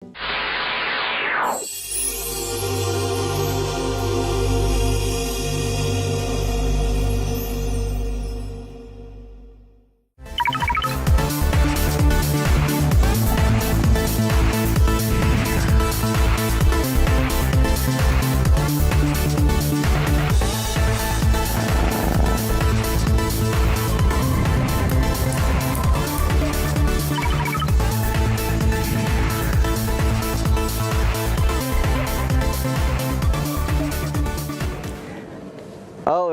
All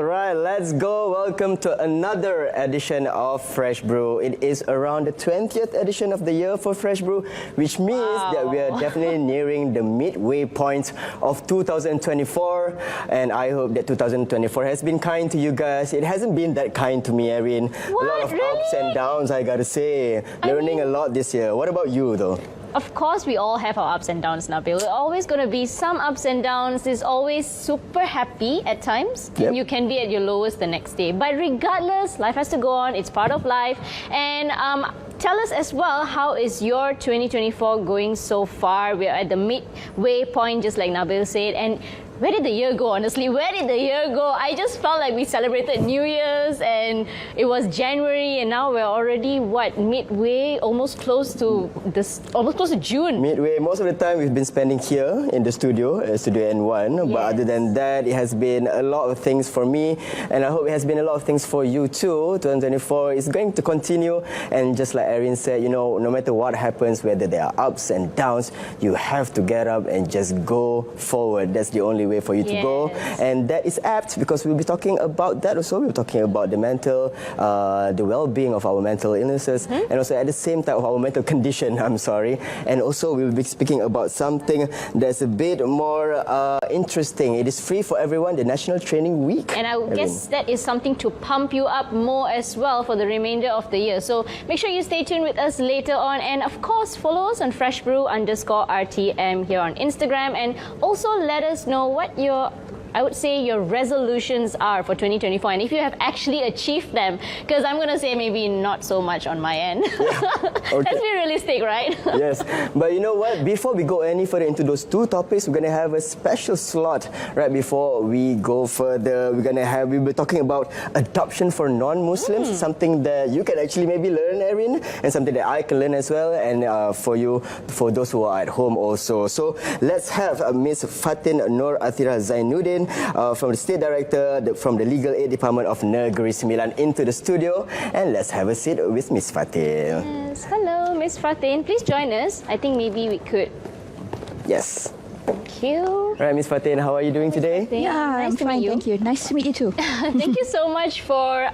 right, let's go. Welcome to another edition of Fresh Brew. It is around the 20th edition of the year for Fresh Brew, which means that we are definitely nearing the midway point of 2024. And I hope that 2024 has been kind to you guys. It hasn't been that kind to me, Erin. What? A lot of Really? ups and downs, I gotta say. Learning a lot this year. What about you, though? Of course, we all have our ups and downs, Nabil. There's always going to be some ups and downs. There's always super happy at times. Yep. And you can be at your lowest the next day. But regardless, life has to go on. It's part of life. And tell us as well, how is your 2024 going so far? We're at the midway point, just like Nabil said. And where did the year go, honestly? Where did the year go? I just felt like we celebrated New Year's and it was January and now we're already, midway? Almost close to June. Midway, most of the time we've been spending here in the studio, Studio N1. Yes. But other than that, it has been a lot of things for me. And I hope it has been a lot of things for you too. 2024 is going to continue. And just like Erin said, you know, no matter what happens, whether there are ups and downs, you have to get up and just go forward. That's the only way for you to go. And that is apt because we'll be talking about that also. We'll be talking about the mental, the well-being of our mental illnesses, and also at the same time of our mental condition, I'm sorry. And also we'll be speaking about something that's a bit more interesting. It is free for everyone, the National Training Week. And I guess that is something to pump you up more as well for the remainder of the year. So make sure you stay tuned with us later on. And of course, follow us on freshbrew_RTM here on Instagram. And also let us know what your resolutions are for 2024 and if you have actually achieved them, because I'm going to say maybe not so much on my end. Okay. Let's be realistic, right? Yes, but you know what? Before we go any further into those two topics, we're going to have a special slot right before we go further. We'll be talking about adoption for non-Muslims, something that you can actually maybe learn, Erin, and something that I can learn as well, and for those who are at home also. So let's have Miss Fatin Nur Athira Zainuddin from the State Director from the Legal Aid Department of Negeri Sembilan into the studio, and let's have a seat with Miss Fatin. Yes, hello, Miss Fatin. Please join us. I think maybe we could. Yes. Thank you. All right, Miss Fatin, how are you doing today? Yeah, nice I'm to fine, meet you. thank you. Nice to meet you too. Thank you so much for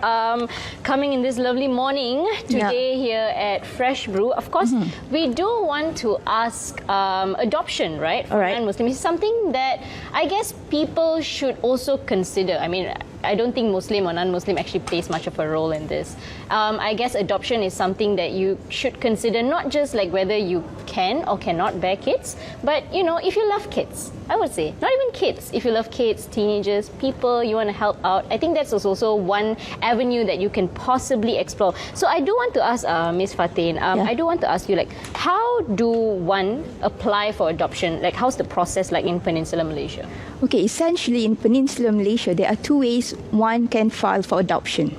coming in this lovely morning today here at Fresh Brew. Of course, we do want to ask adoption, right? For non-Muslim is something that I guess people should also consider. I mean, I don't think Muslim or non-Muslim actually plays much of a role in this. I guess adoption is something that you should consider, not just like whether you can or cannot bear kids, but you know, if you love kids, I would say, not even kids, if you love kids, teenagers, people you want to help out, I think that's also one avenue that you can possibly explore. So I do want to ask Ms. Fatin, I do want to ask you, like, how do one apply for adoption? Like, how's the process like in Peninsular Malaysia? Okay, essentially in Peninsular Malaysia, there are two ways one can file for adoption.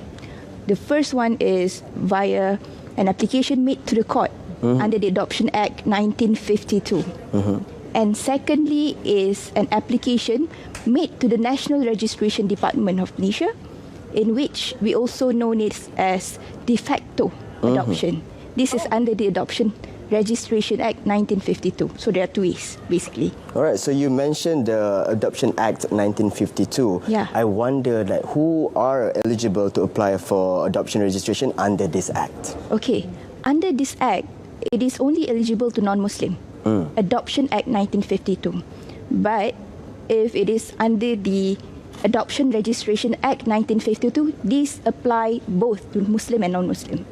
The first one is via an application made to the court under the Adoption Act 1952. And secondly is an application made to the National Registration Department of Malaysia, in which we also know it as de facto adoption. This is under the Adoption Registration Act 1952. So there are two ways, basically. All right, so you mentioned the Adoption Act 1952. Yeah. I wonder that who are eligible to apply for adoption registration under this act? Okay, under this act, it is only eligible to non-Muslim. Adoption Act 1952. But if it is under the Adoption Registration Act 1952, these apply both to Muslim and non-Muslim.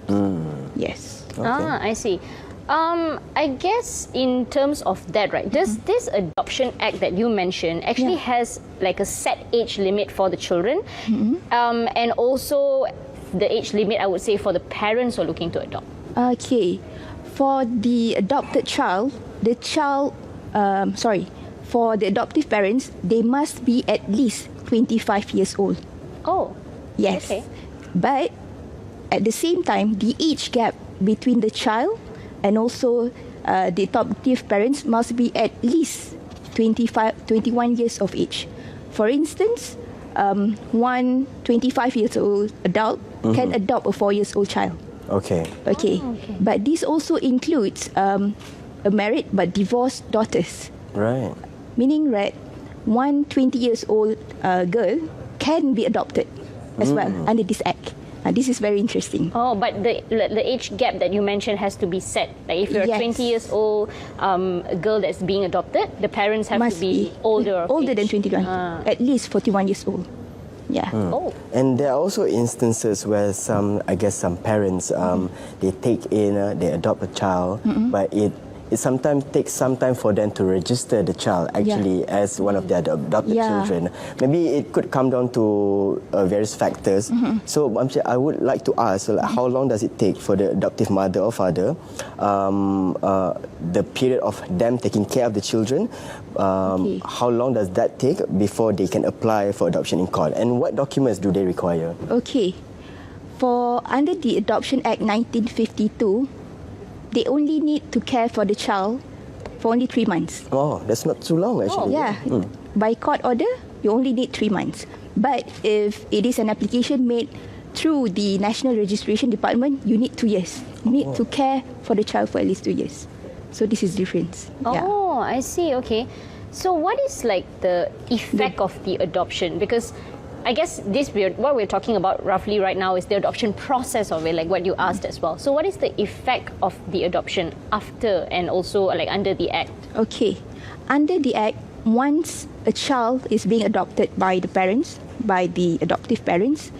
Yes. Okay. I see. I guess in terms of that, right, does this Adoption Act that you mentioned actually has like a set age limit for the children, and also the age limit, I would say, for the parents who are looking to adopt? Okay. For the adopted child, the child, for the adoptive parents, they must be at least 25 years old. Oh. Yes. Okay. But at the same time, the age gap between the child and also the adoptive parents must be at least 21 years of age. For instance, one 25 years old adult can adopt a 4 years old child. Okay. Okay. Oh, okay. But this also includes a married but divorced daughters. Right. Meaning that one 20 years old girl can be adopted as well under this act. This is very interesting. Oh, but the age gap that you mentioned has to be set. Like if you're a Yes. 20 years old girl that's being adopted, the parents have Must to be older. of older than age. 21, at least 41 years old. Yeah. Oh. And there are also instances where some parents, they take in, they adopt a child, but it sometimes takes some time for them to register the child actually as one of their adopted children. Maybe it could come down to various factors. So I would like to ask, how long does it take for the adoptive mother or father, the period of them taking care of the children, how long does that take before they can apply for adoption in court? And what documents do they require? Okay. For under the Adoption Act 1952, they only need to care for the child for only 3 months. Oh, that's not too long actually. Yeah. By court order, you only need 3 months. But if it is an application made through the National Registration Department, you need 2 years. You need to care for the child for at least 2 years. So this is difference. Oh, I see. Okay. So what is like the effect of the adoption? Because I guess what we're talking about roughly right now is the adoption process of it, like what you asked as well. So what is the effect of the adoption after and also like under the Act? Okay. Under the Act, once a child is being adopted by the parents, by the adoptive parents,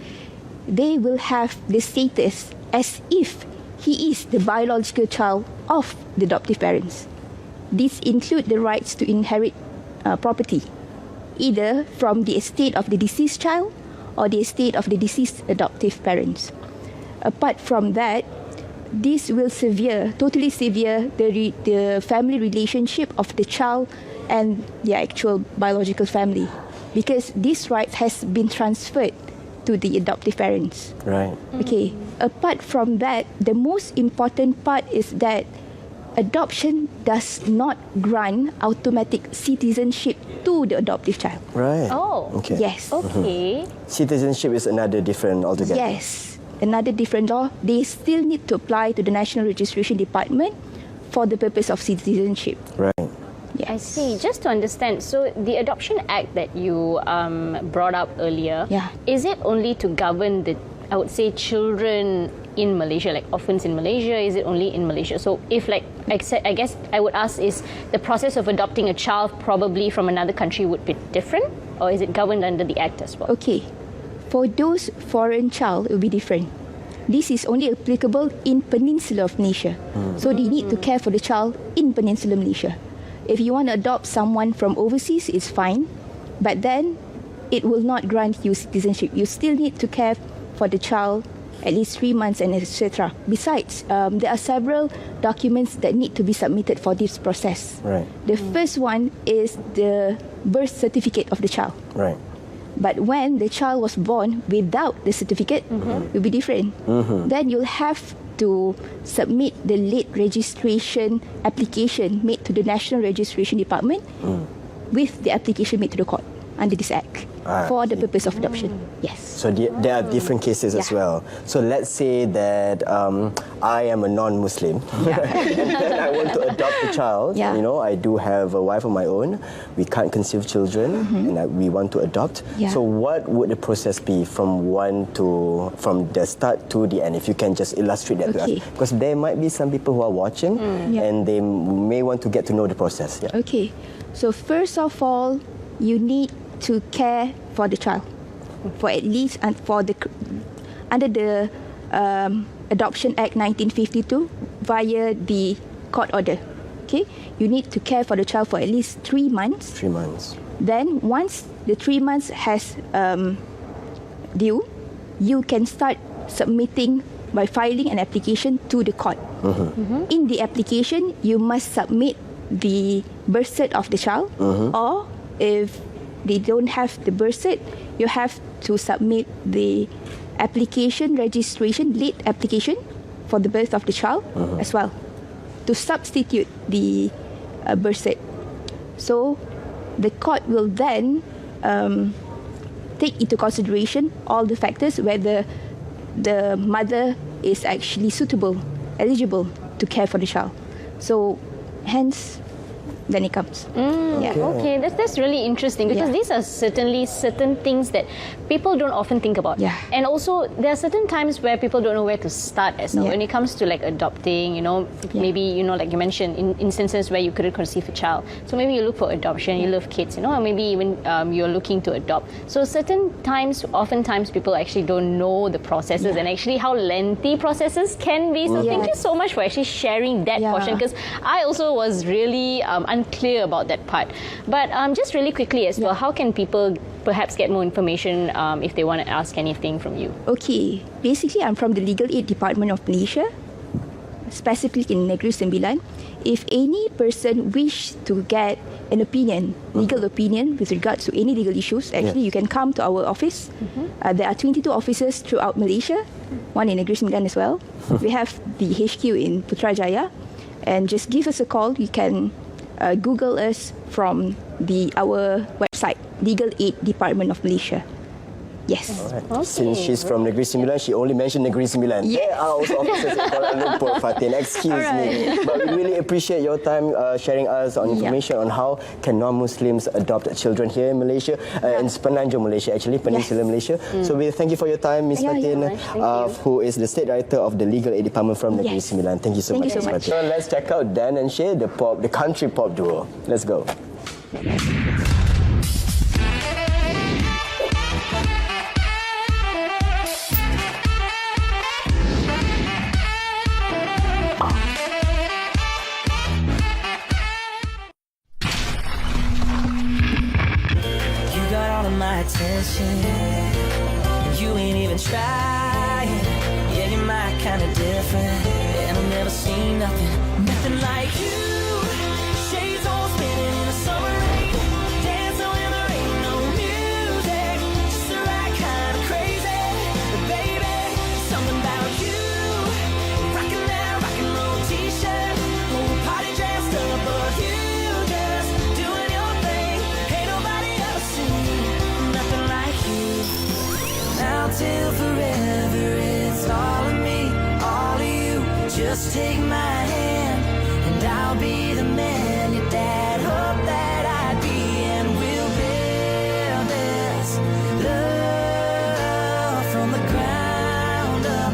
they will have the status as if he is the biological child of the adoptive parents. These include the rights to inherit property, either from the estate of the deceased child or the estate of the deceased adoptive parents. Apart from that, this will totally sever the family relationship of the child and the actual biological family, because this right has been transferred to the adoptive parents. Right. Okay. Apart from that, the most important part is that adoption does not grant automatic citizenship to the adoptive child. Right. Oh. Okay. Yes. Okay. Citizenship is another different altogether. Yes. Another different law. They still need to apply to the National Registration Department for the purpose of citizenship. Right. Yes. I see. Just to understand, so the Adoption Act that you brought up earlier, is it only to govern the, I would say, children in Malaysia, like orphans in Malaysia? Is it only in Malaysia? So if like, I guess I would ask, is the process of adopting a child probably from another country would be different? Or is it governed under the Act as well? Okay. For those foreign child, it will be different. This is only applicable in Peninsular of Malaysia. So they need to care for the child in Peninsular Malaysia. If you want to adopt someone from overseas, it's fine. But then, it will not grant you citizenship. You still need to care for the child at least 3 months and etc. Besides, there are several documents that need to be submitted for this process. Right. The first one is the birth certificate of the child. Right. But when the child was born without the certificate, it will be different. Then you'll have to submit the late registration application made to the National Registration Department with the application made to the court under this Act for the purpose of adoption. Yes. So there are different cases as well. So let's say that I am a non-Muslim and then I want to adopt a child. You know, I do have a wife of my own. We can't conceive children and we want to adopt. So what would the process be from the start to the end? If you can just illustrate that to us. Because there might be some people who are watching and they may want to get to know the process. Okay. So first of all, you need to care for the child for at least under the Adoption Act 1952 via the court order. Okay, you need to care for the child for at least 3 months. 3 months. Then once the 3 months has due, you can start submitting by filing an application to the court. In the application, you must submit the birth cert of the child, or if they don't have the birth cert, you have to submit the application registration, late application for the birth of the child as well, to substitute the birth cert. So the court will then take into consideration all the factors, whether the mother is actually suitable, eligible to care for the child. So hence, then it comes. Okay, that's really interesting, because these are certainly certain things that people don't often think about. Yeah. And also, there are certain times where people don't know where to start as well. Yeah. When it comes to like adopting, maybe, like you mentioned, in instances where you couldn't conceive a child. So maybe you look for adoption, you love kids, or maybe even you're looking to adopt. So oftentimes people actually don't know the processes and actually how lengthy processes can be. So thank you so much for actually sharing that portion, because I also was really unclear about that part. But just really quickly as well, how can people perhaps get more information if they want to ask anything from you? Okay, basically I'm from the Legal Aid Department of Malaysia, specifically in Negeri Sembilan. If any person wish to get an opinion, legal opinion with regards to any legal issues, actually you can come to our office. There are 22 offices throughout Malaysia, one in Negeri Sembilan as well. We have the HQ in Putrajaya, and just give us a call. You can Google us from our website, Legal Aid Department of Malaysia. Yes. Alright. Okay. Since she's from Negeri Sembilan, she only mentioned Negeri Sembilan. Yes. There are also officers in Kuala Lumpur, Fatin. Excuse me. But we really appreciate your time sharing us on information on how can non-Muslims adopt children here in Malaysia, in Semenanjung Malaysia, actually, Peninsular Malaysia. So we thank you for your time, Ms. Fatin, who is the State Director of the Legal Aid Department from Negeri Sembilan. Thank you so much, Ms. Fatin. So let's check out Dan and Shay, the country pop duo. Let's go. Attention, you ain't even trying. Yeah, you're my kind of different, and I've never seen nothing like you. Shades all spinning in the summer rain, dancing when there ain't no music, just the right kind of crazy. But baby, something about you, rocking that rock and roll t-shirt, whole party dressed up, but you just doing your thing. Ain't nobody else seen nothing like you. Now till forever, it's all of me, all of you. Just take my hand, and I'll be the man your dad hoped that I'd be, and we'll build this love from the ground up,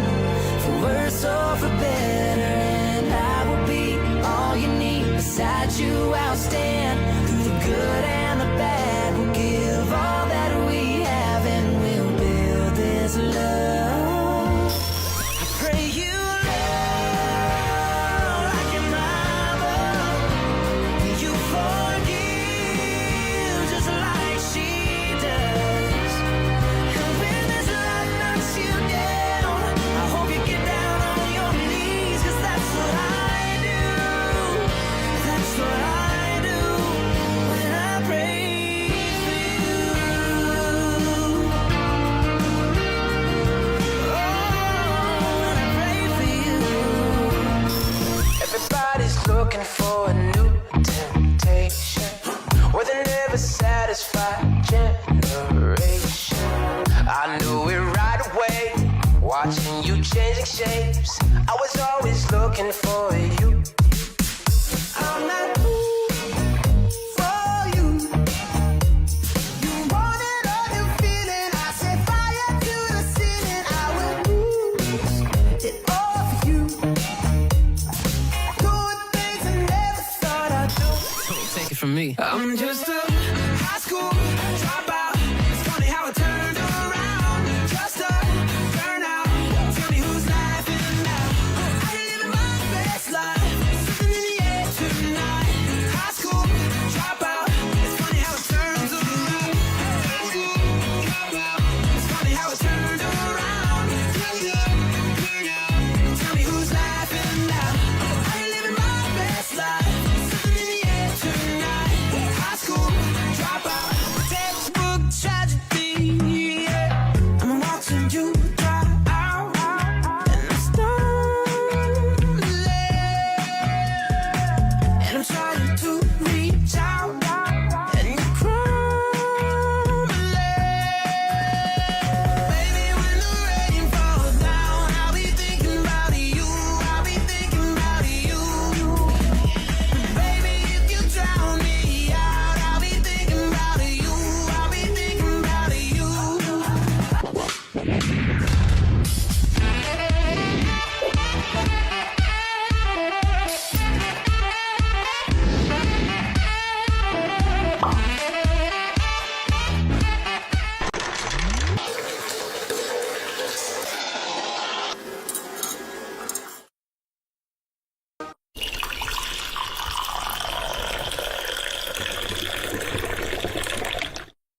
for worse or for better. And I will be all you need. Beside you, I'll stand through the good and the bad. We'll give all that we have, and we'll build this love. I pray you love like your mama. You forgive just like she does. And when this life knocks you down, I hope you get down on your knees, 'cause that's what I do. That's what I do when I pray for you. Oh, when I pray for you. Everybody's looking for a new temptation. We're the never satisfied generation. I knew it right away, watching you changing shapes. I was always looking for you. I'm not for you. You want it or you feel it. I set fire to the ceiling. I will lose it all for you. Doing things I never thought I'd do. Take it from me. I'm just a high school dropout. It's funny how it turned around. Just a burnout. Tell me who's laughing now. I ain't living my best life. Something in the air tonight. High school dropout. It's funny how it turns around. High school dropout. It's funny how it turned around. Just a burnout. Tell me who's laughing now. I ain't living my best life. Something in the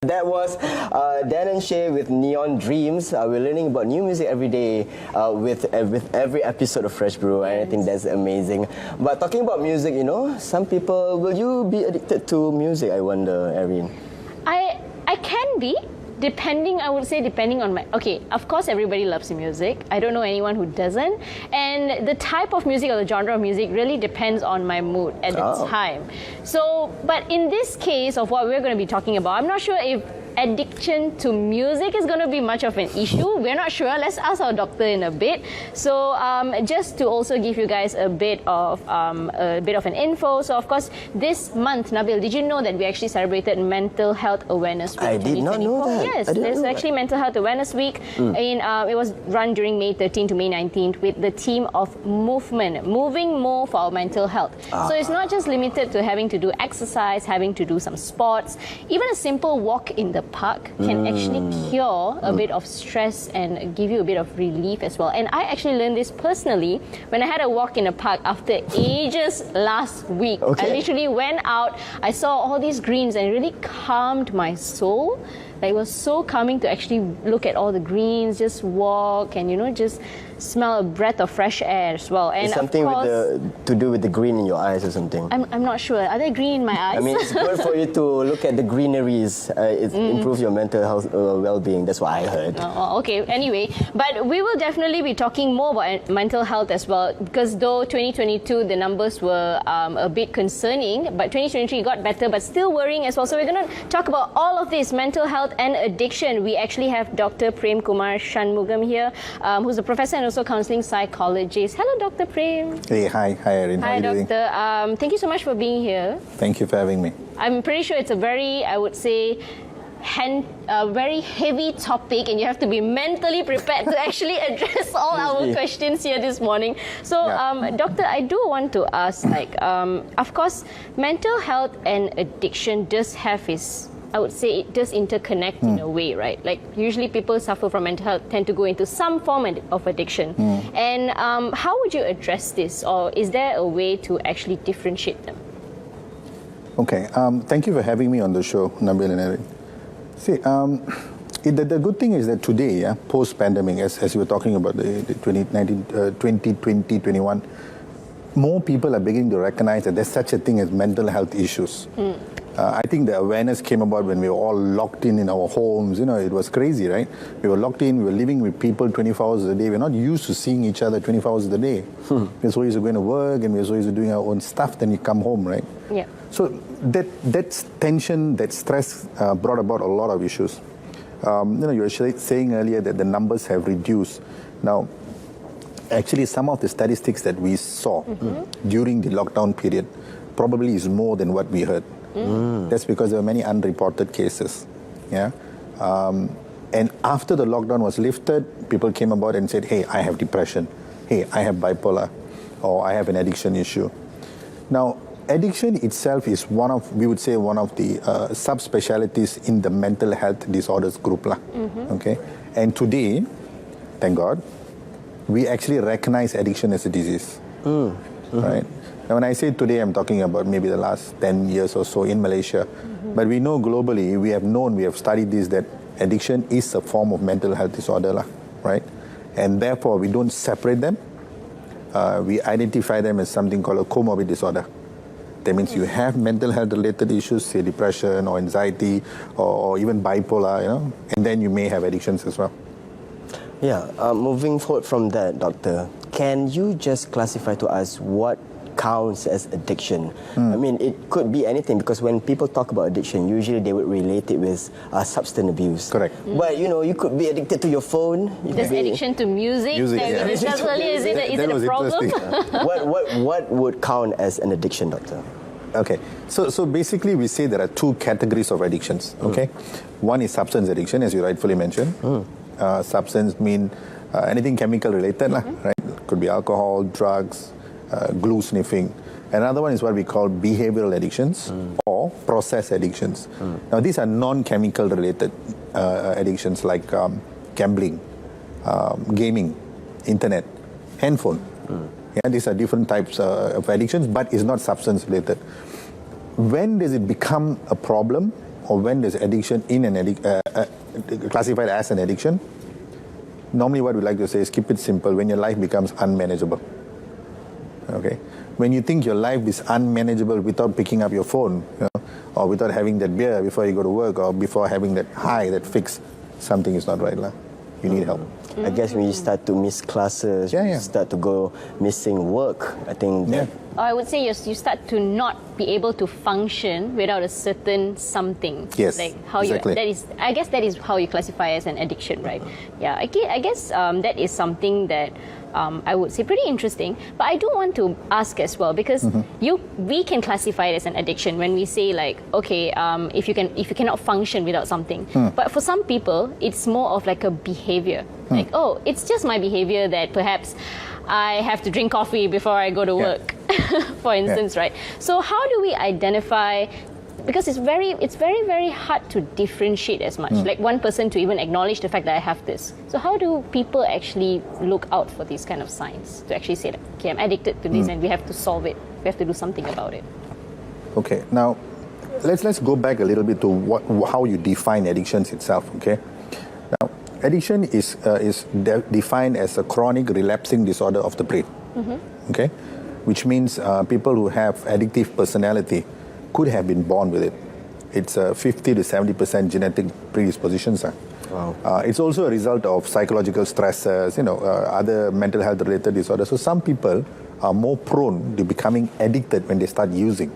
That was Dan and Shay with Neon Dreams. We're learning about new music every day with every episode of Fresh Brew. I think that's amazing. But talking about music, you know, some people, will you be addicted to music, I wonder, Erin? I can be. Depending on my... Okay, of course everybody loves music. I don't know anyone who doesn't. And the type of music or the genre of music really depends on my mood at the time. So, but in this case of what we're going to be talking about, I'm not sure if addiction to music is going to be much of an issue. We're not sure. Let's ask our doctor in a bit. So just to also give you guys a bit of an info. So of course, this month, Nabil, did you know that we actually celebrated Mental Health Awareness Week? I did not know that. Yes, there's actually Mental Health Awareness Week. It was run during May 13th to May 19th with the theme of movement, moving more for our mental health. So it's not just limited to having to do exercise, having to do some sports. Even a simple walk in the park can actually cure a bit of stress and give you a bit of relief as well. And I actually learned this personally when I had a walk in a park after ages last week. I literally went out, I saw all these greens and it really calmed my soul. Like, it was so calming to actually look at all the greens, just walk and, you know, just smell a breath of fresh air as well. And it's something of course, to do with the green in your eyes or something. I'm not sure. Are there green in my eyes? I mean, it's good for you to look at the greeneries. It improves your mental health well-being. That's what I heard. Okay, anyway. But we will definitely be talking more about mental health as well, because though 2022, the numbers were a bit concerning, but 2023 got better, but still worrying as well. So we're going to talk about all of this, mental health and addiction. We actually have Dr. Prem Kumar Shanmugam here, who's a professor and also counseling psychologist. Hello, Dr. Prem. Hey, hi Erin. Hi, how are you Doctor. doing? Thank you so much for being here. Thank you for having me. I'm pretty sure it's a very, I would say, very heavy topic, and you have to be mentally prepared to actually address all our questions here this morning. So, Doctor, I do want to ask, of course, mental health and addiction does have its, I would say it does interconnect in a way, right? Like, usually people suffer from mental health tend to go into some form of addiction. And how would you address this, or is there a way to actually differentiate them? Okay, thank you for having me on the show, Nabil and Erin. See, the good thing is that today, post-pandemic, as you were talking about the 2020-21, more people are beginning to recognize that there's such a thing as mental health issues. I think the awareness came about when we were all locked in our homes. You know, it was crazy, right? We were locked in, we were living with people 24 hours a day. We're not used to seeing each other 24 hours a day. We're so used to going to work and we're so used to doing our own stuff, then you come home, right? Yeah. So that tension, that stress brought about a lot of issues. You were saying earlier that the numbers have reduced. Now, actually, some of the statistics that we saw during the lockdown period probably is more than what we heard. That's because there were many unreported cases. And after the lockdown was lifted, people came about and said, hey, I have depression. Hey, I have bipolar. Or I have an addiction issue. Now, addiction itself is one of the subspecialties in the mental health disorders group. Okay? And today, thank God, we actually recognize addiction as a disease. Right? Now, when I say today, I'm talking about maybe the last 10 years or so in Malaysia. But we know globally, we have studied this, that addiction is a form of mental health disorder, right? And therefore, we don't separate them. We identify them as something called a comorbid disorder. That means you have mental health related issues, say depression or anxiety or even bipolar, and then you may have addictions as well. Yeah, moving forward from that, Doctor, can you just classify to us what counts as addiction? I mean, it could be anything, because when people talk about addiction, usually they would relate it with substance abuse. Correct. But you could be addicted to your phone. There's addiction to music. Is it a problem? What would count as an addiction, Doctor? Okay, so basically we say there are two categories of addictions. Okay, one is substance addiction, as you rightfully mentioned. Substance mean anything chemical related, right? Could be alcohol, drugs, glue sniffing. Another one is what we call behavioral addictions or process addictions. Now, these are non-chemical related addictions like gambling, gaming, internet, handphone. These are different types of addictions, but it's not substance related. When does it become a problem or when there's addiction in classified as an addiction, normally what we like to say is keep it simple when your life becomes unmanageable. Okay? When you think your life is unmanageable without picking up your phone, or without having that beer before you go to work, or before having that high, that fix, something is not right. You need help. I guess when you start to miss classes, you start to go missing work, I think that I would say you start to not be able to function without a certain something. Yes, like how exactly. I guess that is how you classify as an addiction, right? Yeah, I guess that is something that I would say pretty interesting. But I do want to ask as well, because we can classify it as an addiction when we say like, okay, if you cannot function without something. But for some people, it's more of like a behavior. Like, oh, it's just my behavior that perhaps I have to drink coffee before I go to work, for instance, right? So how do we identify? Because it's very, very hard to differentiate as much. Like one person to even acknowledge the fact that I have this. So how do people actually look out for these kind of signs to actually say, like, okay, I'm addicted to this, and we have to solve it. We have to do something about it. Okay, now let's go back a little bit to how you define addictions itself. Okay, now addiction is defined as a chronic relapsing disorder of the brain. Okay, which means people who have addictive personality could have been born with it. It's 50 to 70% genetic predispositions. Wow. It's also a result of psychological stresses, other mental health related disorders. So some people are more prone to becoming addicted when they start using.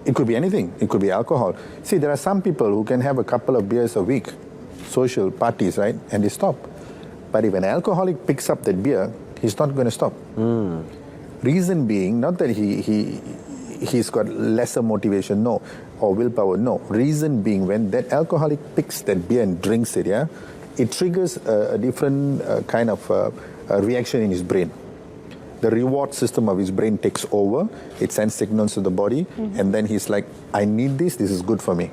It could be anything. It could be alcohol. See, there are some people who can have a couple of beers a week, social parties, right? And they stop. But if an alcoholic picks up that beer, he's not going to stop. Reason being, not that he's got lesser motivation, no, or willpower, no. Reason being, when that alcoholic picks that beer and drinks it, it triggers a different kind of reaction in his brain. The reward system of his brain takes over. It sends signals to the body, and then he's like, I need this is good for me.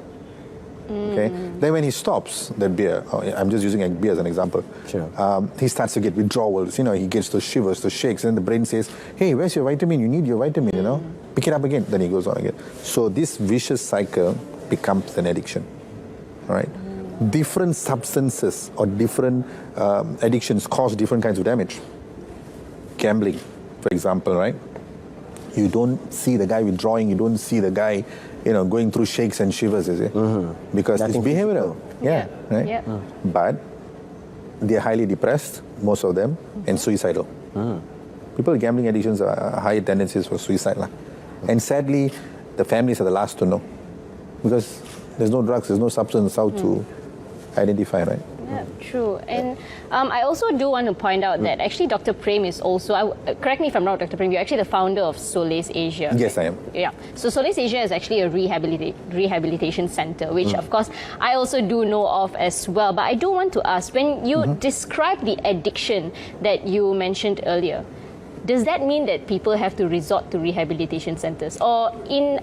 Okay. Then when he stops that beer, I'm just using a beer as an example. Sure. He starts to get withdrawals. He gets those shivers, those shakes, and the brain says, "Hey, where's your vitamin? You need your vitamin. Pick it up again." Then he goes on again. So this vicious cycle becomes an addiction. All right. Different substances or different addictions cause different kinds of damage. Gambling, for example, right? You don't see the guy withdrawing. You don't see the guy, going through shakes and shivers, is it? Because it's behavioral. Right? Yeah. But they're highly depressed, most of them, and suicidal. People with gambling addictions are high tendencies for suicide. And sadly, the families are the last to know. Because there's no drugs, there's no substance how to identify, right? Yeah, true. And I also do want to point out that actually Dr. Prem is also, correct me if I'm wrong, Dr. Prem, you're actually the founder of Solace Asia. Yes, I am. Yeah. So Solace Asia is actually a rehabilitation center, which of course I also do know of as well. But I do want to ask, when you describe the addiction that you mentioned earlier, does that mean that people have to resort to rehabilitation centers? Or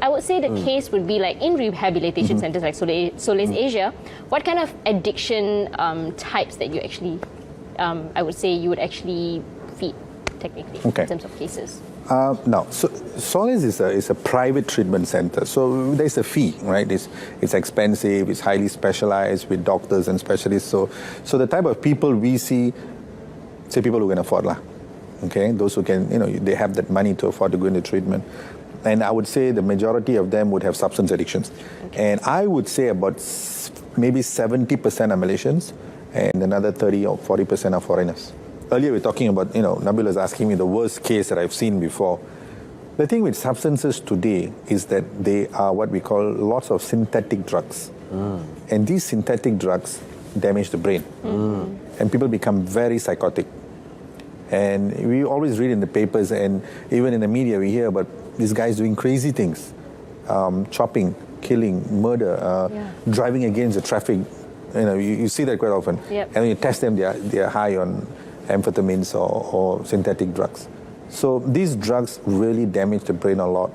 I would say the case would be like in rehabilitation centers like Solace Asia, what kind of addiction types that you actually, I would say you would actually feed technically in terms of cases? No, so Solace is a private treatment center, so there's a fee, right? It's expensive, it's highly specialized with doctors and specialists. So the type of people we see, say people who can afford okay, those who can, they have that money to afford to go into treatment. And I would say the majority of them would have substance addictions. Okay. And I would say about maybe 70% are Malaysians and another 30 or 40% are foreigners. Earlier we were talking about, Nabil was asking me the worst case that I've seen before. The thing with substances today is that they are what we call lots of synthetic drugs. And these synthetic drugs damage the brain. And people become very psychotic. And we always read in the papers and even in the media we hear about these guys doing crazy things. Chopping, killing, murder, driving against the traffic. You see that quite often. Yep. And when you test them, they are high on amphetamines or synthetic drugs. So these drugs really damage the brain a lot.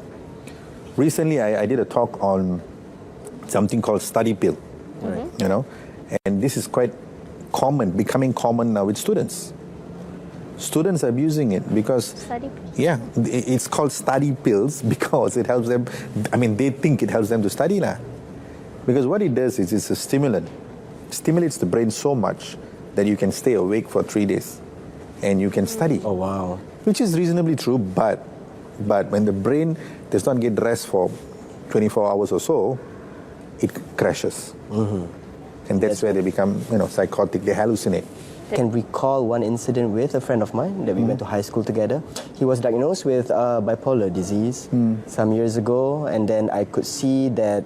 Recently, I did a talk on something called study pill. And this is quite common, becoming common now with students. Students are abusing it because... Study pills? Yeah, it's called study pills because it helps them... they think it helps them to study. Because what it does is it's a stimulant. Stimulates the brain so much that you can stay awake for 3 days and you can study. Oh, wow. Which is reasonably true, but when the brain does not get rest for 24 hours or so, it crashes. And that's where they become, psychotic, they hallucinate. I can recall one incident with a friend of mine that we went to high school together. He was diagnosed with bipolar disease some years ago, and then I could see that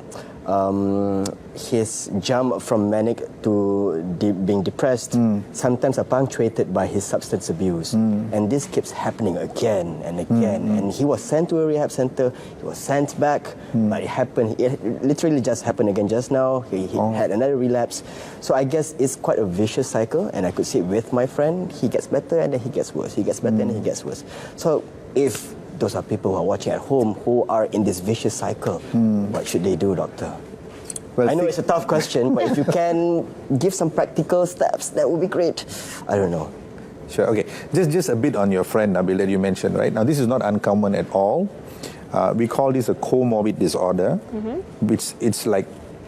his jump from manic to being depressed sometimes are punctuated by his substance abuse. And this keeps happening again and again. And he was sent to a rehab center, he was sent back, but it literally just happened again just now. He had another relapse. So I guess it's quite a vicious cycle, and I could see it with my friend. He gets better and then he gets worse. He gets better and then he gets worse. So if those are people who are watching at home who are in this vicious cycle, what should they do, doctor? Well, I know it's a tough question, but if you can give some practical steps, that would be great. I don't know. Sure, okay. Just a bit on your friend, Nabil, that you mentioned, right? Now, this is not uncommon at all. We call this a comorbid disorder, which it's like,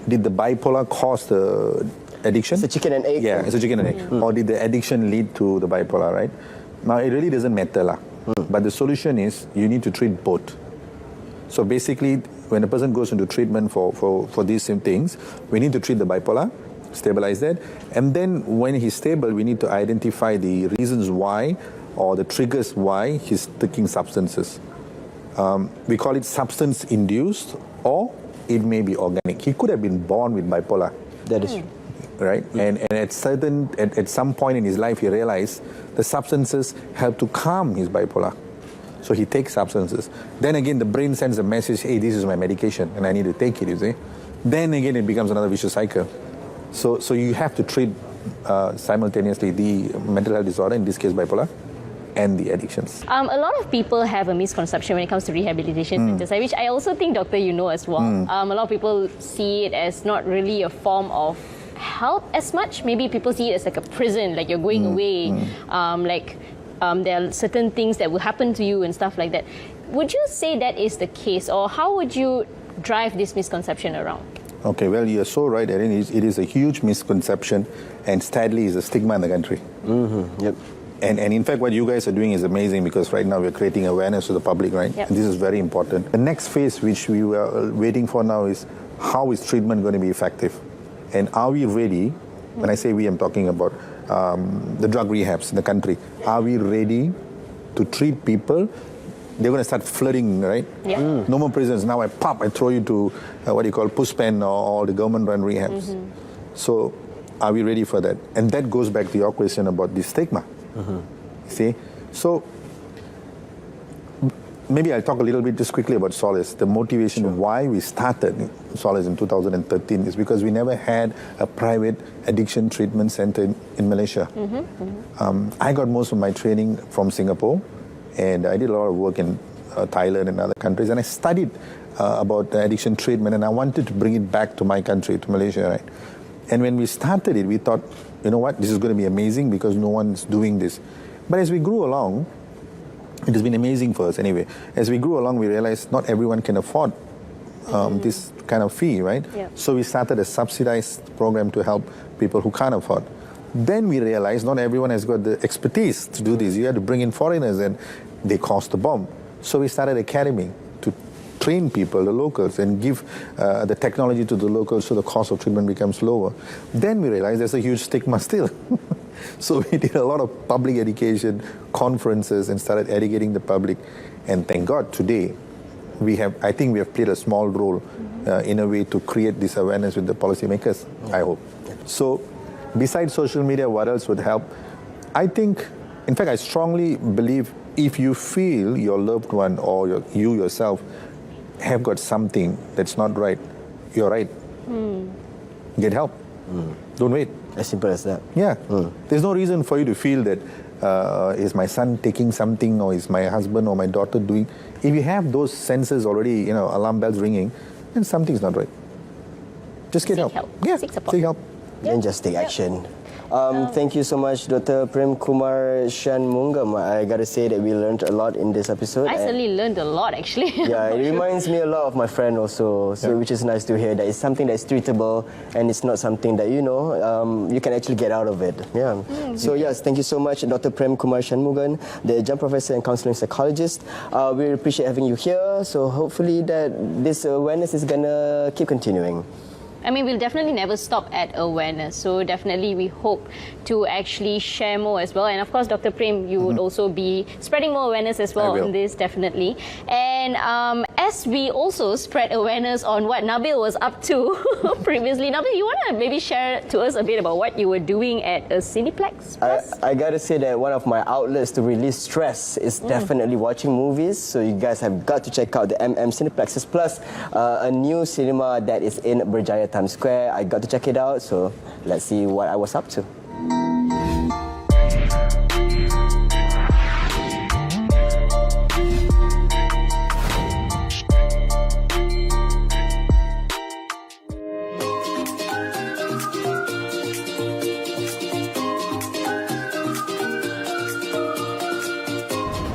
did the bipolar cause the addiction? It's a chicken and egg. Yeah, it's a chicken and egg. Or did the addiction lead to the bipolar, right? Now, it really doesn't matter. But the solution is you need to treat both. So basically, when a person goes into treatment for these same things, we need to treat the bipolar, stabilize that. And then when he's stable, we need to identify the reasons why or the triggers why he's taking substances. We call it substance-induced, or it may be organic. He could have been born with bipolar. That is right? And at some point in his life, he realized the substances help to calm his bipolar. So he takes substances. Then again, the brain sends a message, hey, this is my medication, and I need to take it, you see. Then again, it becomes another vicious cycle. So you have to treat simultaneously the mental health disorder, in this case bipolar, and the addictions. A lot of people have a misconception when it comes to rehabilitation centers, which I also think, doctor, you know as well. A lot of people see it as not really a form of help as much. Maybe people see it as like a prison, like you're going away, there are certain things that will happen to you and stuff like that. Would you say that is the case, or how would you drive this misconception around? Okay, well, you're so right, Erin. It is a huge misconception, and sadly, is a stigma in the country. Yep. And in fact, what you guys are doing is amazing, because right now we're creating awareness to the public, right? Yep. And this is very important. The next phase, which we were waiting for now, is how is treatment going to be effective? And are we ready? When I say we, I'm talking about the drug rehabs in the country. Are we ready to treat people? They're going to start flooding, right? Yeah. No more prisons. Now I throw you to what you call Puspen or the government-run rehabs. So are we ready for that? And that goes back to your question about the stigma. See? So maybe I'll talk a little bit just quickly about Solace. The motivation why we started Solace in 2013 is because we never had a private addiction treatment center in Malaysia. I got most of my training from Singapore, and I did a lot of work in Thailand and other countries, and I studied about addiction treatment, and I wanted to bring it back to my country, to Malaysia, right? And when we started it, we thought, you know what, this is going to be amazing because no one's doing this. But as we grew along, it has been amazing for us anyway. As we grew along, we realized not everyone can afford this kind of fee, right? Yeah. So we started a subsidized program to help people who can't afford. Then we realized not everyone has got the expertise to do this. You have to bring in foreigners, and they cost a bomb. So we started an academy to train people, the locals, and give the technology to the locals so the cost of treatment becomes lower. Then we realized there's a huge stigma still. So we did a lot of public education, conferences, and started educating the public. And thank God today, I think we have played a small role in a way to create this awareness with the policymakers, I hope. So besides social media, what else would help? I think, in fact, I strongly believe if you feel your loved one or you yourself have got something that's not right, you're right. Get help. Don't wait. As simple as that. Yeah. There's no reason for you to feel that is my son taking something, or is my husband or my daughter doing. If you have those senses already, alarm bells ringing, then something's not right. Just get help. Seek help. Yeah. Seek support. Seek help. Then just take action. Thank you so much, Dr. Prem Kumar Shanmugam. I gotta say that we learned a lot in this episode. I certainly learned a lot, actually. Yeah, it reminds me a lot of my friend also, so which is nice to hear that it's something that's treatable and it's not something that, you know, you can actually get out of it. Yeah. So yes, thank you so much, Dr. Prem Kumar Shanmugam, the adjunct professor and counseling psychologist. We appreciate having you here. So hopefully that this awareness is gonna keep continuing. I mean, we'll definitely never stop at awareness. So definitely we hope to actually share more as well. And of course, Dr. Prem, you would also be spreading more awareness as well on this, definitely. And as we also spread awareness on what Nabil was up to previously, Nabil, you want to maybe share to us a bit about what you were doing at a Cineplex Plus? I gotta say that one of my outlets to release stress is definitely watching movies. So you guys have got to check out the Cineplexes Plus, a new cinema that is in Berjaya Times Square. I got to check it out, so let's see what I was up to.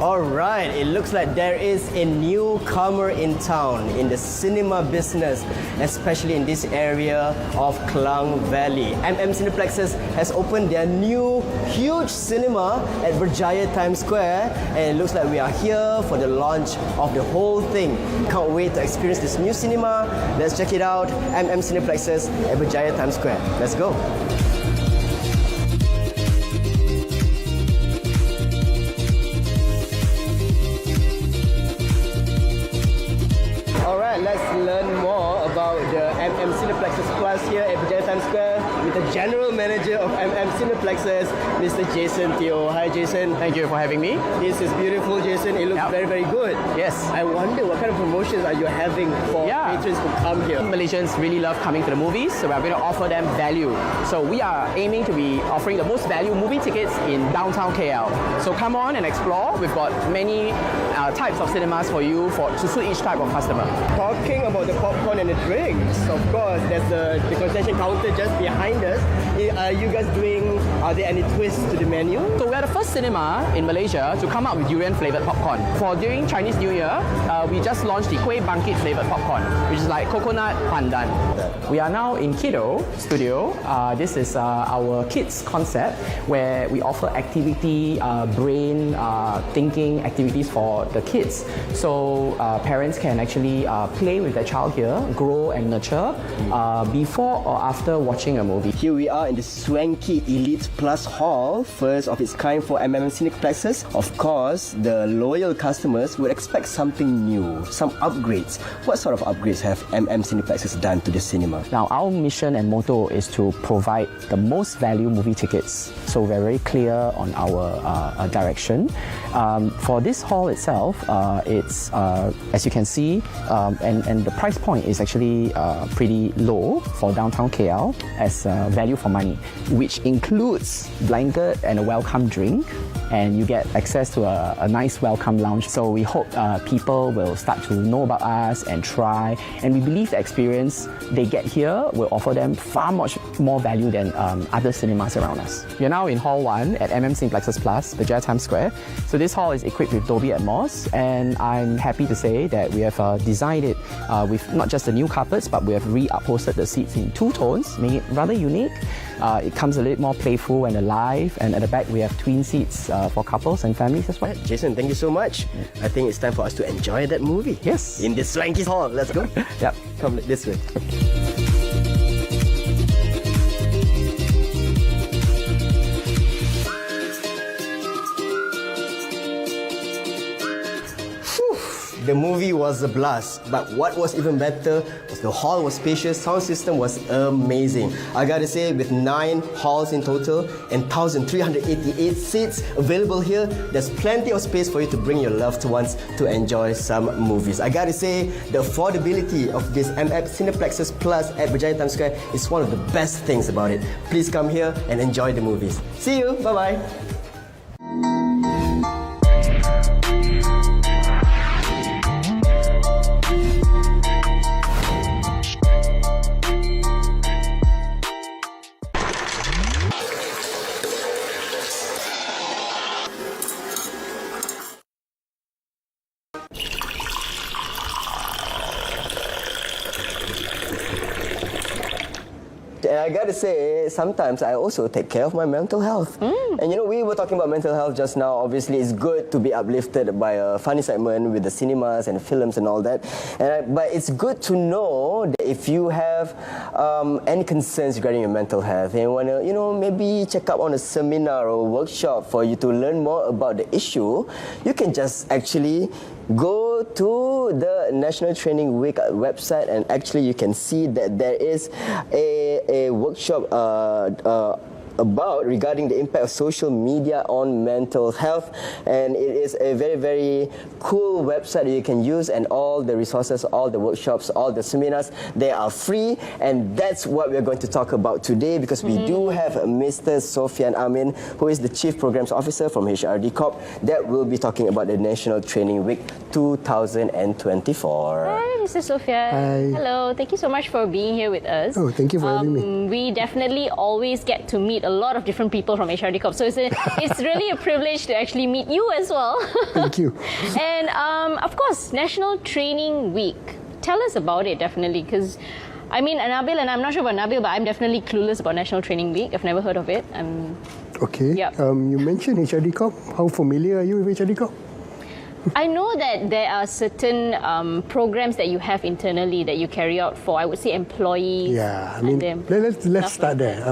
Alright, it looks like there is a newcomer in town in the cinema business, especially in this area of Klang Valley. Cineplexes has opened their new huge cinema at Berjaya Times Square, and it looks like we are here for the launch of the whole thing. Can't wait to experience this new cinema. Let's check it out. Cineplexes at Berjaya Times Square. Let's go. Let's learn more about the Cineplexes Plus here at Berjaya Times Square with the General Manager of Cineplexes, Mr. Jason Teo. Hi Jason. Thank you for having me. This is beautiful, Jason. It looks very, very good. Yes. I wonder what kind of promotions are you having for patrons who come here? Malaysians really love coming to the movies, so we're going to offer them value. So we are aiming to be offering the most value movie tickets in downtown KL. So come on and explore. We've got many types of cinemas for you to suit each type of customer. Talking about the popcorn and the drinks, of course, there's the concession counter just behind us. Are you guys are there any twists to the menu? So we are the first cinema in Malaysia to come out with durian flavoured popcorn. For during Chinese New Year, we just launched the Kueh Bangkit flavoured popcorn, which is like coconut pandan. We are now in Kiddo Studio. This is our kids concept where we offer activity, brain thinking activities for the kids. So parents can actually play with their child here, grow and nurture before or after watching a movie. Here we are in the swanky Elite Plus Hall, first of its kind for Cineplexes. Of course, the loyal customers would expect something new, some upgrades. What sort of upgrades have Cineplexes done to the cinema? Now, our mission and motto is to provide the most value movie tickets. So we're very clear on our direction. For this hall itself, it's as you can see, and the price point is actually pretty low for downtown KL as value for money, which includes blanket and a welcome drink, and you get access to a nice welcome lounge. So we hope people will start to know about us and try, and we believe the experience they get here will offer them far much more value than other cinemas around us. We're now in Hall 1 at Cineplexes Plus, Berjaya Times Square. So this hall is equipped with Dolby Atmos, and I'm happy to say that we have designed it with not just the new carpets, but we have re-upholstered the seats in two tones, making it rather unique. It comes a little more playful and alive, and at the back we have twin seats for couples and families as well. Jason, thank you so much. I think it's time for us to enjoy that movie. Yes. In this swanky hall. Let's go. Yep. Come this way. The movie was a blast, but what was even better was the hall was spacious, sound system was amazing. I gotta say, with 9 halls in total and 1,388 seats available here, there's plenty of space for you to bring your loved ones to enjoy some movies. I gotta say, the affordability of this Cineplexes Plus at Berjaya Times Square is one of the best things about it. Please come here and enjoy the movies. See you, bye-bye. And I gotta say, sometimes I also take care of my mental health. And you know, we were talking about mental health just now. Obviously, it's good to be uplifted by a funny segment with the cinemas and films and all that. But it's good to know that if you have any concerns regarding your mental health and you want to, you know, maybe check up on a seminar or workshop for you to learn more about the issue, you can just actually go to the National Training Week website, and actually you can see that there is a workshop about regarding the impact of social media on mental health, and it is a very, very cool website that you can use, and all the resources, all the workshops, all the seminars, they are free, and that's what we're going to talk about today, because we do have Mr. Sofian Amin, who is the Chief Programs Officer from HRD Corp, that will be talking about the National Training Week 2024. Hi, Mr. Sofian. Hi. Hello. Thank you so much for being here with us. Oh, thank you for having me. We definitely always get to meet a lot of different people from HRD Corp. So it's really a privilege to actually meet you as well. Thank you. And of course, National Training Week. Tell us about it, definitely, because I mean, Nabil, and I'm not sure about Nabil, but I'm definitely clueless about National Training Week. I've never heard of it. Okay. Yep. You mentioned HRD Corp. How familiar are you with HRD Corp? I know that there are certain programs that you have internally that you carry out for, I would say, employees. Yeah, I mean, let's start there.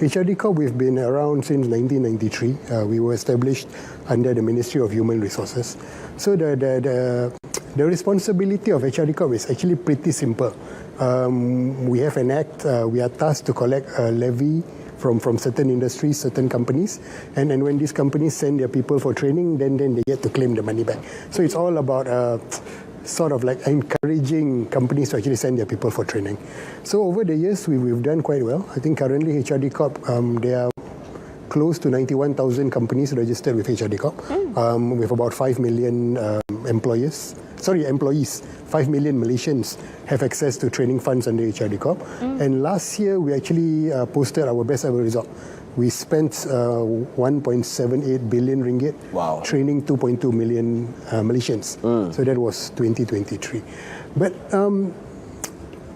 HRD Corp, we've been around since 1993. We were established under the Ministry of Human Resources. So the responsibility of HRD Corp is actually pretty simple. We have an act. We are tasked to collect a levy from certain industries, certain companies, and when these companies send their people for training, then they get to claim the money back. So it's all about sort of like encouraging companies to actually send their people for training. So over the years, we've done quite well. I think currently HRD Corp, there are close to 91,000 companies registered with HRD Corp, with about 5 million employees. 5 million Malaysians have access to training funds under HRD Corp. And last year, we actually posted our best ever result. We spent 1.78 billion ringgit training 2.2 million Malaysians. So that was 2023. But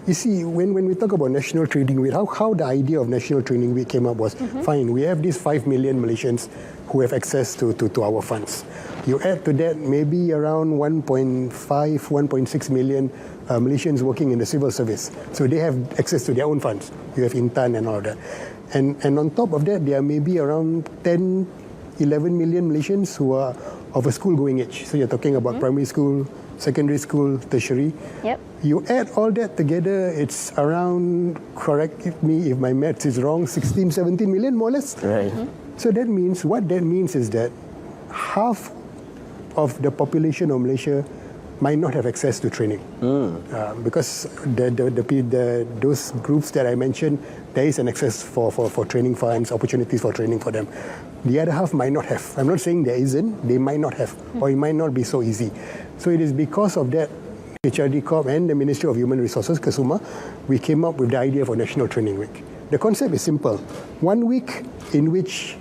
you see, when we talk about National Training Week, how the idea of National Training Week came up was, fine, we have these 5 million Malaysians who have access to our funds. You add to that maybe around 1.5, 1.6 million Malaysians working in the civil service. So they have access to their own funds. You have Intan and all that. And on top of that, there are maybe around 10, 11 million Malaysians who are of a school-going age. So you're talking about primary school, secondary school, tertiary. Yep. You add all that together, it's around, correct me if my maths is wrong, 16, 17 million more or less. Right. So what that means is that half of the population of Malaysia might not have access to training. Because those groups that I mentioned, there is an access for training funds, opportunities for training for them. The other half might not have. I'm not saying there isn't, they might not have, or it might not be so easy. So it is because of that, HRD Corp and the Ministry of Human Resources, Kesuma, we came up with the idea for National Training Week. The concept is simple. 1 week in which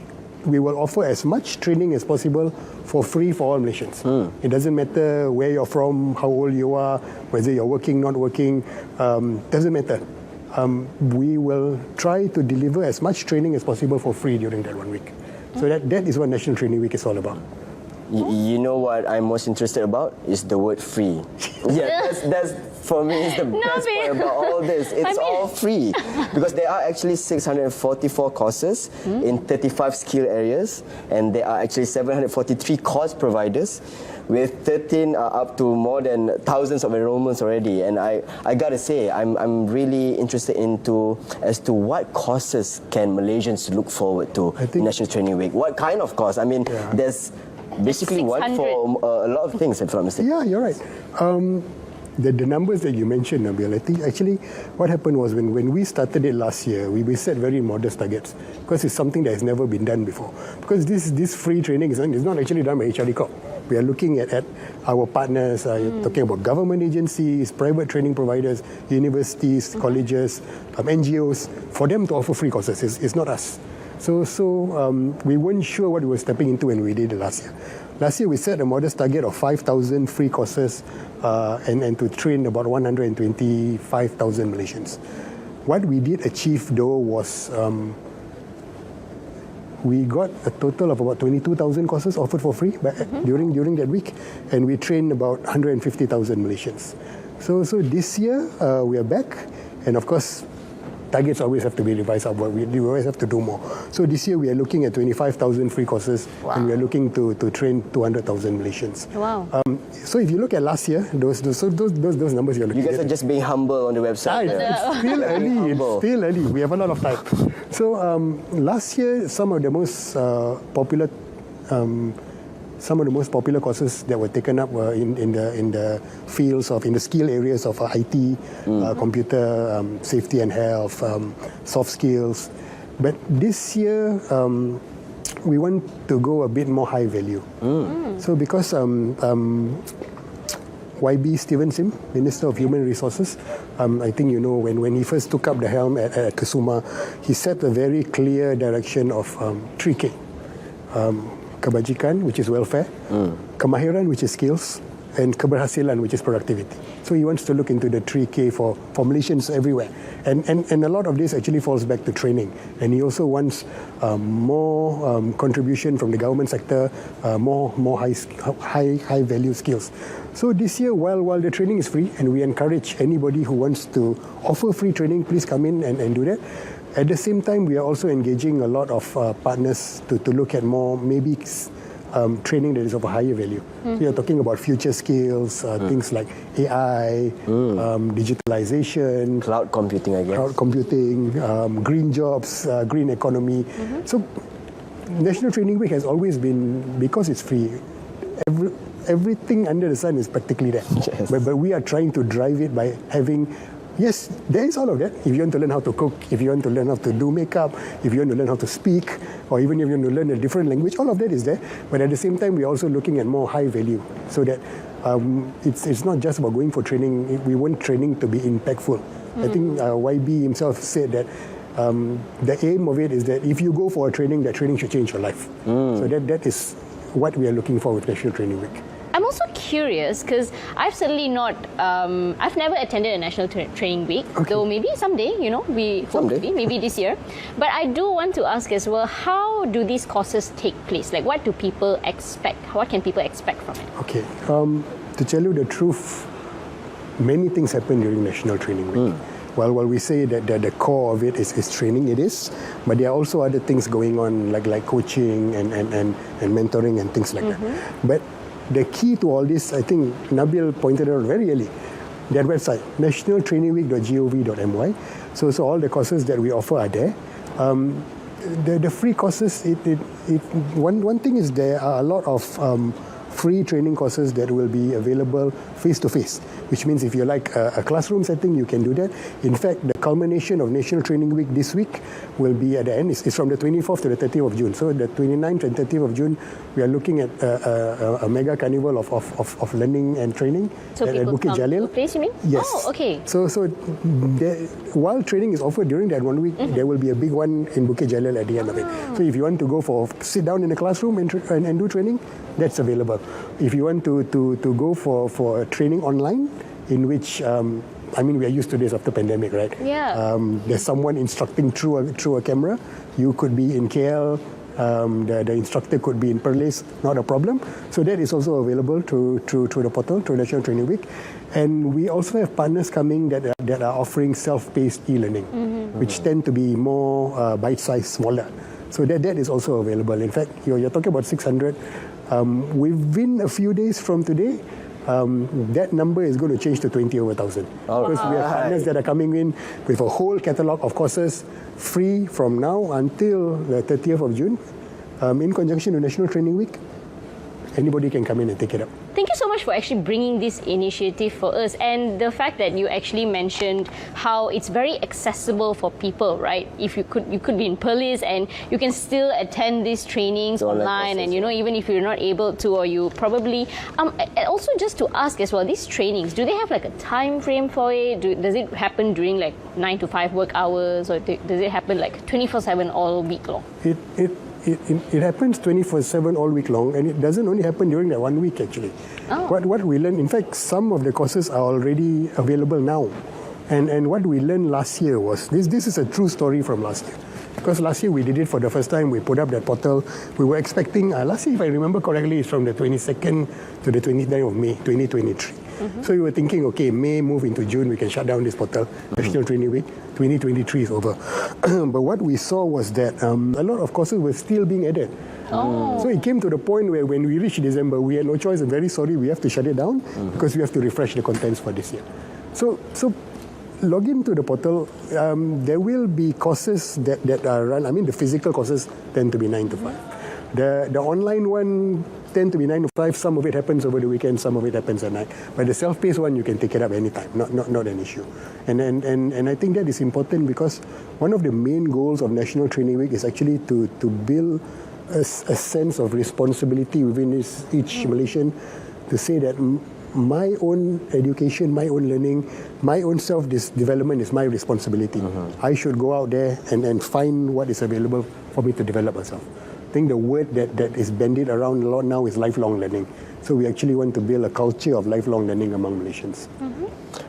we will offer as much training as possible for free for all Malaysians. It doesn't matter where you're from, how old you are, whether you're working, not working, doesn't matter. We will try to deliver as much training as possible for free during that 1 week. So that is what National Training Week is all about. You know what I'm most interested about is the word free. Yeah, that's for me is the best part about all this. It's all free because there are actually 644 courses in 35 skill areas, and there are actually 743 course providers with 13 up to more than thousands of enrollments already. And I gotta say, I'm really interested as to what courses can Malaysians look forward to National Training Week. What kind of course? I mean, there's basically one for a lot of things, if I'm not mistaken. Yeah, you're right. The numbers that you mentioned, Nabil, I think actually what happened was when we started it last year, we set very modest targets because it's something that has never been done before. Because this free training is not actually done by HRD Corp. We are looking at our partners, talking about government agencies, private training providers, universities, colleges, NGOs, for them to offer free courses. It's not us. So we weren't sure what we were stepping into when we did it last year. Last year we set a modest target of 5,000 free courses and to train about 125,000 Malaysians. What we did achieve though was we got a total of about 22,000 courses offered for free during that week, and we trained about 150,000 Malaysians. So this year we are back, and of course targets always have to be revised upward. We always have to do more. So this year we are looking at 25,000 free courses, and we are looking to train 200,000 Malaysians. Wow. So if you look at last year, those numbers you're looking at. You guys are just being humble on the website. It's still early. It's still early. We have a lot of time. So last year, some of the most popular courses that were taken up were in the fields of, in the skill areas of IT, computer, safety and health, soft skills. But this year, we want to go a bit more high value. So because YB Steven Sim, Minister of Human Resources, I think you know when he first took up the helm at Kusuma, he set a very clear direction of 3K. Kebajikan, which is welfare, kemahiran, which is skills, and keberhasilan, which is productivity. So he wants to look into the 3K for Malaysians everywhere. And a lot of this actually falls back to training. And he also wants more contribution from the government sector, more high value skills. So this year, while the training is free, and we encourage anybody who wants to offer free training, please come in and do that. At the same time, we are also engaging a lot of partners to look at more maybe training that is of a higher value. So you're talking about future skills, things like AI, digitalization, Cloud computing, I guess. Cloud computing, green jobs, green economy. So National Training Week has always been, because it's free, everything under the sun is practically there. Yes. But we are trying to drive it by having. Yes, there is all of that. If you want to learn how to cook, if you want to learn how to do makeup, if you want to learn how to speak, or even if you want to learn a different language, all of that is there. But at the same time, we're also looking at more high value, so that it's not just about going for training. We want training to be impactful. I think YB himself said that the aim of it is that if you go for a training, that training should change your life. So that is what we are looking for with National Training Week. I'm also curious because I've certainly not, I've never attended a National Training Week, though maybe someday, we hope to be, maybe this year. But I do want to ask as well, how do these courses take place? Like, what do people expect? What can people expect from it? Okay, to tell you the truth, many things happen during National Training Week. While we say that the core of it is training, it is, but there are also other things going on like coaching and mentoring and things like that. But the key to all this, I think Nabil pointed out very early, their website, nationaltrainingweek.gov.my. So all the courses that we offer are there. The free courses, one thing is there are a lot of free training courses that will be available face-to-face, which means if you like a classroom setting, you can do that. In fact, the culmination of National Training Week this week will be at the end. It's from the 24th to the 30th of June. So the 29th and 30th of June, we are looking at a mega carnival of learning and training at Bukit Jalil. Place, you mean? Yes. Oh, okay. So while training is offered during that 1 week, there will be a big one in Bukit Jalil at the end of it. So if you want to go sit down in a classroom and do training, that's available. If you want to go for a training online, in which we are used to this after pandemic, right? Yeah. There's someone instructing through a camera. You could be in KL. The instructor could be in Perlis, not a problem. So that is also available through the portal, through National Training Week. And we also have partners coming that are offering self-paced e-learning, which tend to be more bite-sized, smaller. So that is also available. In fact, you're talking about 600. Within a few days from today, that number is going to change to 20 over 1,000. Because we have partners that are coming in with a whole catalogue of courses free from now until the 30th of June, in conjunction with National Training Week. Anybody can come in and take it up. Thank you so much for actually bringing this initiative for us, and the fact that you actually mentioned how it's very accessible for people, right? If you could be in Perlis and you can still attend these trainings online, and even if you're not able to, or you probably also just to ask as well, these trainings, do they have like a time frame for it? Does it happen during like 9 to 5 work hours, or does it happen like 24/7 all week long? It happens 24/7 all week long, and it doesn't only happen during that 1 week actually. What we learn, in fact, some of the courses are already available now. And what we learned last year was, this is a true story from last year. Because last year we did it for the first time, we put up that portal. We were expecting, last year if I remember correctly, it's from the 22nd to the 29th of May, 2023. So we were thinking, okay, May move into June, we can shut down this portal, National Training Week, 2023 is over. But what we saw was that a lot of courses were still being added. So it came to the point where when we reached December, we had no choice. I'm very sorry, we have to shut it down because we have to refresh the contents for this year. So log into the portal. There will be courses that are run. I mean, the physical courses tend to be 9 to 5. The online one tend to be 9 to 5. Some of it happens over the weekend, some of it happens at night. But the self-paced one, you can take it up anytime. Not an issue. And I think that is important because one of the main goals of National Training Week is actually to build a sense of responsibility within each Malaysian to say that my own education, my own learning, my own self-development is my responsibility. I should go out there and find what is available for me to develop myself. I think the word that is bandied around a lot now is lifelong learning. So we actually want to build a culture of lifelong learning among Malaysians.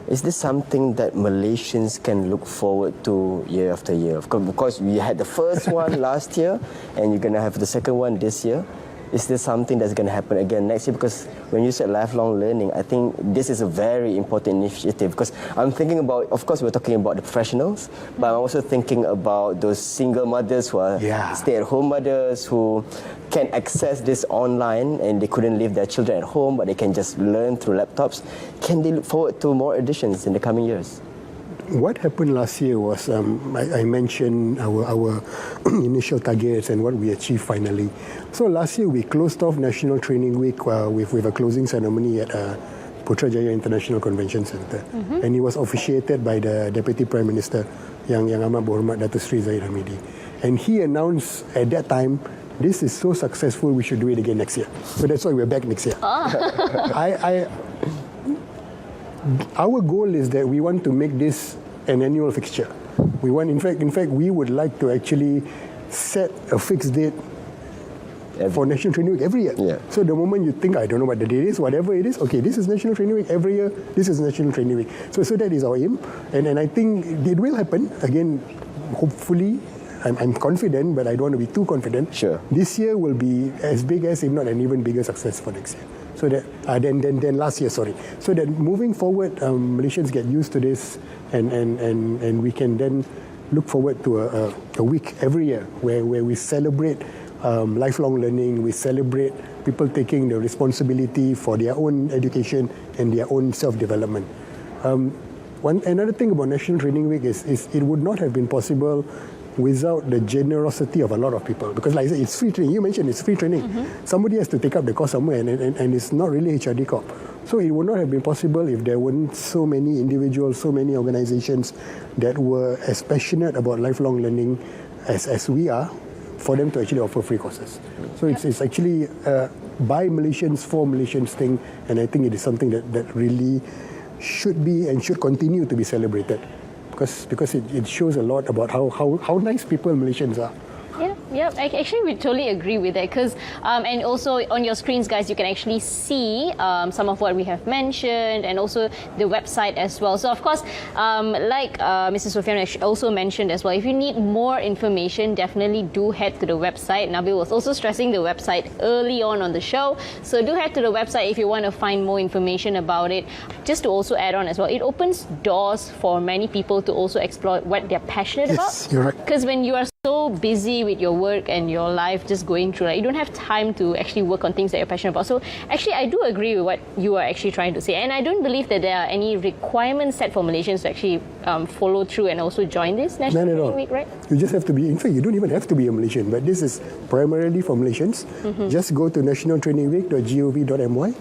Is this something that Malaysians can look forward to year after year? Because we had the first one last year and you're going to have the second one this year. Is this something that's going to happen again next year? Because when you said lifelong learning, I think this is a very important initiative. Because I'm thinking about, of course, we're talking about the professionals, but I'm also thinking about those single mothers who are stay-at-home mothers who can access this online and they couldn't leave their children at home, but they can just learn through laptops. Can they look forward to more editions in the coming years? What happened last year was, I mentioned our initial targets and what we achieved finally. So last year we closed off National Training Week with a closing ceremony at Putrajaya International Convention Centre. And it was officiated by the Deputy Prime Minister, Yang Amat Berhormat Datuk Sri Zahid Hamidi. And he announced at that time, this is so successful, we should do it again next year. So that's why we're back next year. Our goal is that we want to make this an annual fixture. We want, in fact, we would like to actually set a fixed date for National Training Week every year. So the moment you think, I don't know what the date is, whatever it is, okay, this is National Training Week every year, this is National Training Week. So that is our aim. And I think it will happen. Again, hopefully, I'm confident, but I don't want to be too confident. This year will be as big as, if not an even bigger success for next year. So that then last year, sorry. So that moving forward, Malaysians get used to this, and we can then look forward to a week every year where we celebrate lifelong learning. We celebrate people taking the responsibility for their own education and their own self-development. Another thing about National Training Week is it would not have been possible without the generosity of a lot of people. Because like I said, it's free training. You mentioned it's free training. Somebody has to take up the cost somewhere, and it's not really HRD Corp. So it would not have been possible if there weren't so many individuals, so many organizations that were as passionate about lifelong learning as we are, for them to actually offer free courses. So it's actually by Malaysians, for Malaysians thing, and I think it is something that really should be and should continue to be celebrated. Because it shows a lot about how nice people Malaysians are. Yeah, actually we totally agree with that because and also on your screens, guys, you can actually see some of what we have mentioned and also the website as well. So of course, like Mr. Sophian also mentioned as well, if you need more information, definitely do head to the website. Nabil was also stressing the website early on the show. So do head to the website if you want to find more information about it. Just to also add on as well, it opens doors for many people to also explore what they're passionate about. You're right. Because when you are so busy with your work and your life just going through, you don't have time to actually work on things that you're passionate about. So actually, I do agree with what you are actually trying to say. And I don't believe that there are any requirements set for Malaysians to actually follow through and also join this National Training Week, right? You just have to be, in fact, you don't even have to be a Malaysian, but this is primarily for Malaysians. Just go to nationaltrainingweek.gov.my,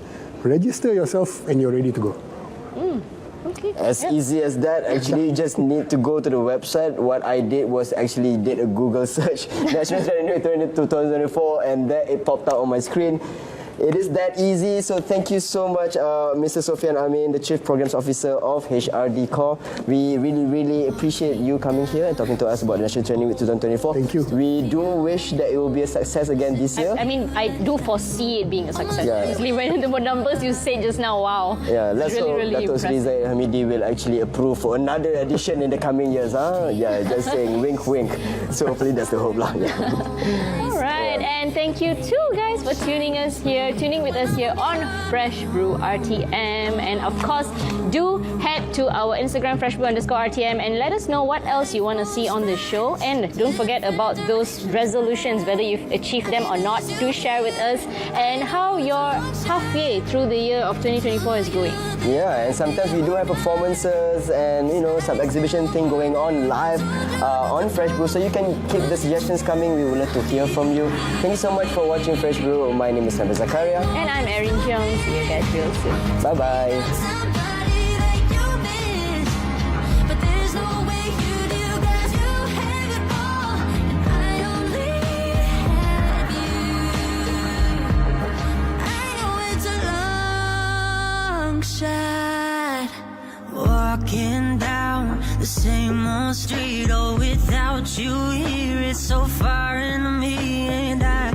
register yourself, and you're ready to go. As easy as that. Actually, you just need to go to the website. What I did was actually did a Google search, National Training Week 2024, and there it popped out on my screen. It is that easy. So thank you so much, Mr. Sofian Amin, the Chief Programs Officer of HRD Core. We really appreciate you coming here and talking to us about the National Training Week 2024. Thank you. We do wish that it will be a success again this year. I mean, I do foresee it being a success. Yeah. Obviously, when the numbers you said just now, wow. Yeah, let's it's really, hope really Dato' Sri impressive. Zahid Hamidi will actually approve for another edition in the coming years. Huh? Yeah, just saying wink, wink. So hopefully that's the hope. Yeah. All right, and thank you too, guys, for tuning with us here on Fresh Brew RTM. And of course, do head to our Instagram, freshbrew_RTM, and let us know what else you want to see on the show. And don't forget about those resolutions, whether you've achieved them or not. Do share with us and how your halfway through the year of 2024 is going. Yeah, and sometimes we do have performances and some exhibition thing going on live on Fresh Brew. So you can keep the suggestions coming. We would love to hear from you. Thank you so much for watching Fresh Brew. My name is Nabil Zakaria. And I'm Erin Cheong. See you guys real soon. Bye bye. Somebody that you miss, but there's no way you do, 'cause you have it all, and I only have you. I know it's a long shot, walking down the same old street, oh, without you here, it's so far into me, and I